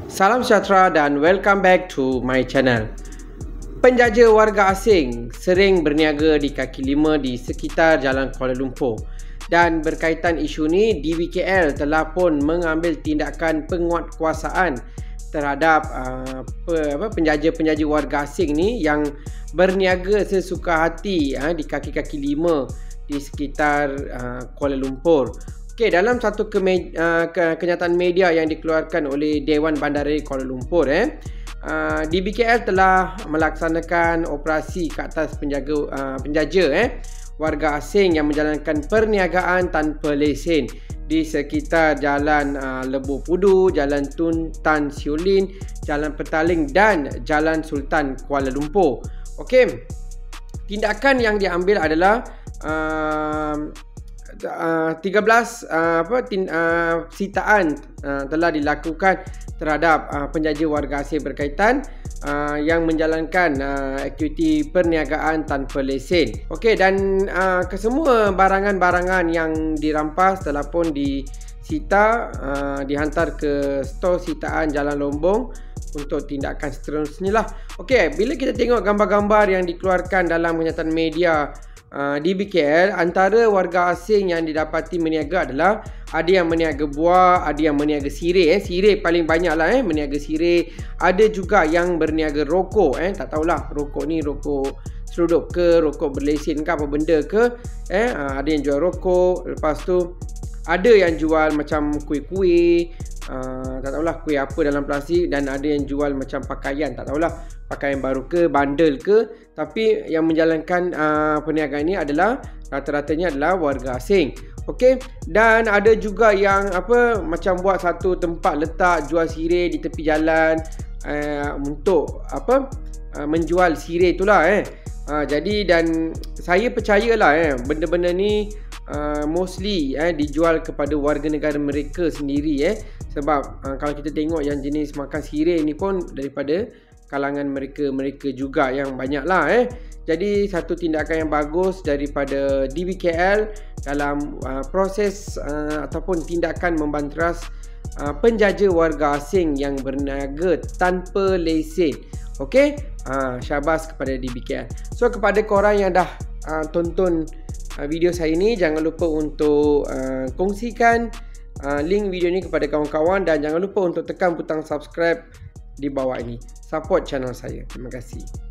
Salam sejahtera dan welcome back to my channel. Penjaja warga asing sering berniaga di kaki lima di sekitar Jalan Kuala Lumpur. Dan berkaitan isu ni, DBKL telah pun mengambil tindakan penguatkuasaan terhadap penjaja-penjaja warga asing ni yang berniaga sesuka hati di kaki-kaki lima di sekitar Kuala Lumpur. Okey, dalam satu kenyataan media yang dikeluarkan oleh Dewan Bandaraya Kuala Lumpur, DBKL telah melaksanakan operasi ke atas penjaja warga asing yang menjalankan perniagaan tanpa lesen di sekitar Jalan Lebuh Pudu, Jalan Tun Tan Siu Lin, Jalan Petaling dan Jalan Sultan Kuala Lumpur. Okey, tindakan yang diambil adalah 13 sitaan telah dilakukan terhadap penjaja warga asing berkaitan yang menjalankan aktiviti perniagaan tanpa lesen. Okey, dan kesemua barangan-barangan yang dirampas telah pun disita, dihantar ke stor sitaan Jalan Lombong untuk tindakan seterusnya lah. Okey, bila kita tengok gambar-gambar yang dikeluarkan dalam kenyataan media DBKL, antara warga asing yang didapati meniaga adalah ada yang meniaga buah, ada yang meniaga sirih. Sirih paling banyak lah meniaga sirih. Ada juga yang berniaga rokok. Tak tahulah rokok ni rokok serudup ke, rokok berlesen ke, apa benda ke. Ada yang jual rokok. Lepas tu ada yang jual macam kuih-kuih, tak tahulah kuih apa dalam plastik. Dan ada yang jual macam pakaian, tak tahulah pakaian baru ke, bandel ke. Tapi yang menjalankan perniagaan ini adalah rata-ratanya adalah warga asing. Okey, dan ada juga yang macam buat satu tempat letak jual sirih di tepi jalan untuk menjual sirih itulah. Jadi dan saya percayalah benda-benda ni mostly dijual kepada warga negara mereka sendiri. Sebab kalau kita tengok yang jenis makan sirih ni pun daripada kalangan mereka juga yang banyak lah. Jadi satu tindakan yang bagus daripada DBKL dalam proses ataupun tindakan membanteras penjaja warga asing yang berniaga tanpa lesen. Okey, syabas kepada DBKL. So kepada korang yang dah tonton video saya ni, jangan lupa untuk kongsikan link video ni kepada kawan-kawan dan jangan lupa untuk tekan butang subscribe di bawah ini. Support channel saya. Terima kasih.